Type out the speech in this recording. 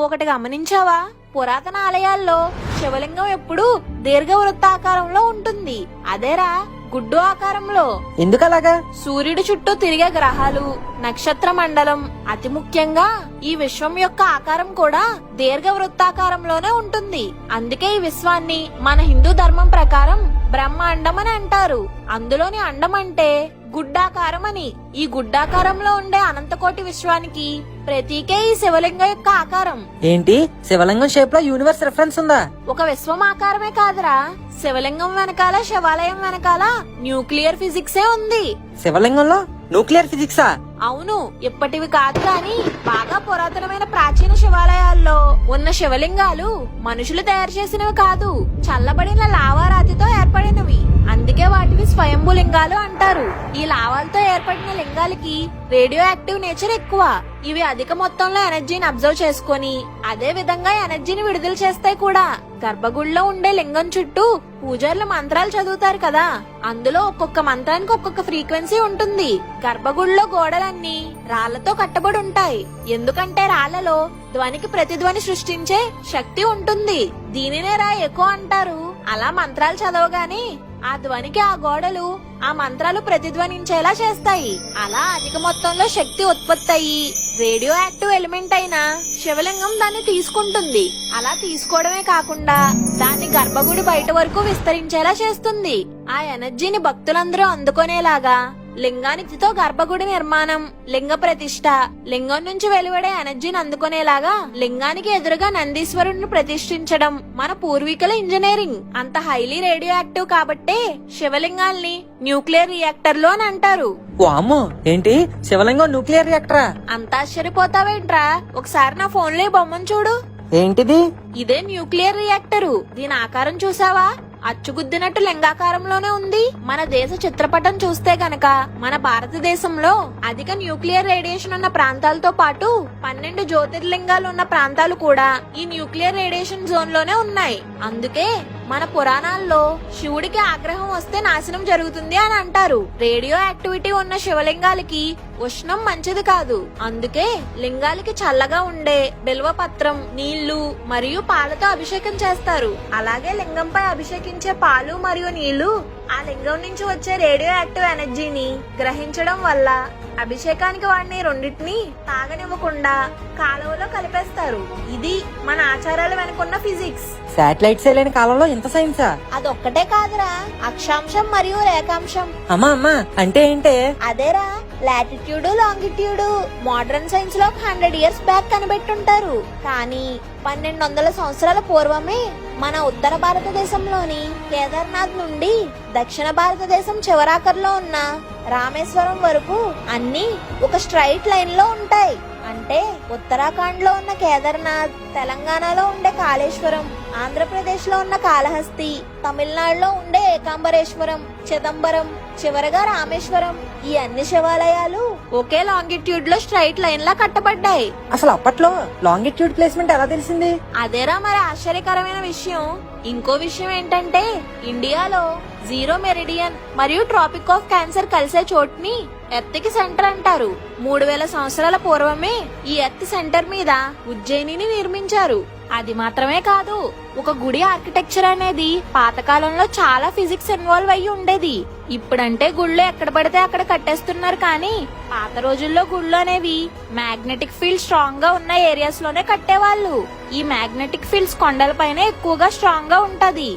ఒకటి గమనించావా? పురాతన ఆలయాల్లో శివలింగం ఎప్పుడూ దీర్ఘవృత్తాకారంలో ఉంటుంది. అదేరా గుడ్డు ఆకారంలో. ఎందుకలాగా? సూర్యుడి చుట్టూ తిరిగే గ్రహాలు, నక్షత్ర మండలం, అతి ముఖ్యంగా ఈ విశ్వం యొక్క ఆకారం కూడా దీర్ఘవృత్తాకారంలోనే ఉంటుంది. అందుకే ఈ విశ్వాన్ని మన హిందూ ధర్మం ప్రకారం బ్రహ్మాండం అని అంటారు. అందులోని అండం అంటే గుడ్డాకారం అని. ఈ గుడ్డాకారంలో ఉండే అనంతకోటి విశ్వానికి ప్రతీకే ఈ శివలింగం యొక్క ఆకారం. ఏంటి, శివలింగం షేప్ లో యూనివర్స్ రిఫరెన్స్ ఉందా? ఒక విశ్వం ఆకారమే కాదురా, శివలింగం వెనకాల, శివాలయం వెనకాల న్యూక్లియర్ ఫిజిక్సే ఉంది. శివలింగంలో న్యూక్లియర్ ఫిజిక్సా? అవును, ఇప్పటివి కాదు కానీ బాగా పురాతనమైన ప్రాచీన శివాలయాల్లో ఉన్న శివలింగాలు మనుషులు తయారు చేసినవి కాదు, చల్లబడిన లావారాతితో ఏర్పడినవి. అందుకే వాటిని స్వయంభూ లింగాలు అంటారు. ఈ లావాలతో ఏర్పడిన లింగాలకి రేడియో యాక్టివ్ నేచర్ ఎక్కువ. ఇవి అధిక మొత్తంలో ఎనర్జీని అబ్జర్వ్ చేసుకుని అదే విధంగా ఎనర్జీని విడుదల చేస్తాయి కూడా. గర్భగుడిలో ఉండే లింగం చుట్టూ పూజారులు మంత్రాలు చదువుతారు కదా, అందులో ఒక్కొక్క మంత్రానికి ఒక్కొక్క ఫ్రీక్వెన్సీ ఉంటుంది. గర్భగుడిలో గోడలన్నీ రాళ్లతో కట్టబడి ఉంటాయి. ఎందుకంటే రాళ్లలో ధ్వనికి ప్రతిధ్వని సృష్టించే శక్తి ఉంటుంది. దీనినే రా ఎకో అంటారు. అలా మంత్రాలు చదవగానే ఆ ధ్వనికి ఆ గోడలు ఆ మంత్రాలు ప్రతిధ్వనించేలా చేస్తాయి. అలా అధిక మొత్తంలో శక్తి ఉత్పత్తి అయ్యి రేడియో యాక్టివ్ ఎలిమెంట్ అయిన శివలింగం దాన్ని తీసుకుంటుంది. అలా తీసుకోవడమే కాకుండా దాన్ని గర్భగుడి బయట వరకు విస్తరించేలా చేస్తుంది. ఆ ఎనర్జీని భక్తులందరూ అందుకునేలాగా లింగానితో గర్భగుడి నిర్మాణం, లింగ ప్రతిష్ఠ, లింగం నుంచి వెలువడే ఎనర్జీని అందుకునేలాగా లింగానికి ఎదురుగా నందీశ్వరుడిని ప్రతిష్ఠించడం మన పూర్వీకుల ఇంజనీరింగ్. అంత హైలీ రేడియో యాక్టివ్ కాబట్టే శివలింగాల్ని న్యూక్లియర్ రియాక్టర్లు అని అంటారు. వామ్మో, ఏంటి శివలింగం న్యూక్లియర్ రియాక్టరా? అంత ఆశ్చర్యపోతావేంట్రా? ఒకసారి నా ఫోన్ లో బొమ్మను చూడు. ఏంటిది? ఇదే న్యూక్లియర్ రియాక్టరు. దీని ఆకారం చూసావా? అచ్చుగుద్దినట్టు లింగాకారంలోనే ఉంది. మన దేశ చిత్రపటం చూస్తే గనక మన భారతదేశంలో అధిక న్యూక్లియర్ రేడియేషన్ ఉన్న ప్రాంతాలతో పాటు 12 జ్యోతిర్లింగాలు ఉన్న ప్రాంతాలు కూడా ఈ న్యూక్లియర్ రేడియేషన్ జోన్ లోనే ఉన్నాయి. అందుకే మన పురాణాల్లో శివుడికి ఆగ్రహం వస్తే నాశనం జరుగుతుంది అని అంటారు. రేడియో యాక్టివిటీ ఉన్న శివలింగాలకి ఉష్ణం మంచిది కాదు. అందుకే లింగాలకి చల్లగా ఉండే బిల్వపత్రం, నీళ్లు మరియు పాలతో అభిషేకం చేస్తారు. అలాగే లింగంపై అభిషేకించే పాలు మరియు నీళ్లు ఆ లింగం నుంచి వచ్చే రేడియో యాక్టివ్ ఎనర్జీని గ్రహించడం వల్ల అభిషేకానికి వాడిని రెండింటిని తాగనివ్వకుండా కాలువలో కలిపేస్తారు. ఇది మన ఆచారాల వెనుకున్న ఫిజిక్స్. శాటిలైట్స్ లేని కాలంలో ఇంత సైన్సా? అదొక్కటే కాదురా, అక్షాంశం మరియు రేఖాంశం. అమ్మా అంటే ఏంటే? అదేరా లాటిట్యూడ్, లాంగిట్యూడ్. మోడర్న్ సైన్స్ లో 100 ఇయర్స్ బ్యాక్ కనిపెట్టుంటారు. కానీ 1200 సంవత్సరాల పూర్వమే మన ఉత్తర భారతదేశంలోని కేదార్నాథ్ నుండి దక్షిణ భారతదేశం చివరాఖర్లో ఉన్న రామేశ్వరం వరకు అన్ని ఒక స్ట్రైట్ లైన్ లో ఉంటాయి. అంటే ఉత్తరాఖండ్ లో ఉన్న కేదార్నాథ్, తెలంగాణలో ఉండే కాళేశ్వరం, ఆంధ్రప్రదేశ్ లో ఉన్న కాళహస్తి, తమిళనాడులో ఉండే ఏకాంబరేశ్వరం, చిదంబరం, చివరగా రామేశ్వరం. ఈ అన్ని శివాలయాలు ఒకే లాంగిట్యూడ్ లో స్ట్రైట్ లైన్ లా కట్టబడ్డాయి. అసలు అప్పట్లో లాంగిట్యూడ్ ప్లేస్మెంట్ ఎలా తెలిసింది? అదేరా మరి ఆశ్చర్యకరమైన విషయం. ఇంకో విషయం ఏంటంటే ఇండియాలో జీరో మెరిడియన్ మరియు ట్రాపిక్ ఆఫ్ క్యాన్సర్ కలిసే చోటుని ఎర్త్ కి సెంటర్ అంటారు. 3000 సంవత్సరాల పూర్వమే ఈ ఎర్త్ సెంటర్ మీద ఉజ్జయినిని నిర్మించారు. అది మాత్రమే కాదు, ఒక గుడి ఆర్కిటెక్చర్ అనేది పాతకాలంలో చాలా ఫిజిక్స్ ఇన్వాల్వ్ అయ్యి ఉండేది. ఇప్పుడంటే గుళ్ళు ఎక్కడ పడితే అక్కడ కట్టేస్తున్నారు, కానీ పాత రోజుల్లో గుళ్ళు అనేవి మ్యాగ్నెటిక్ ఫీల్డ్ స్ట్రాంగ్ గా ఉన్న ఏరియాస్ లోనే కట్టేవాళ్ళు. ఈ మ్యాగ్నెటిక్ ఫీల్డ్స్ కొండలపైనే ఎక్కువగా స్ట్రాంగ్ గా ఉంటది.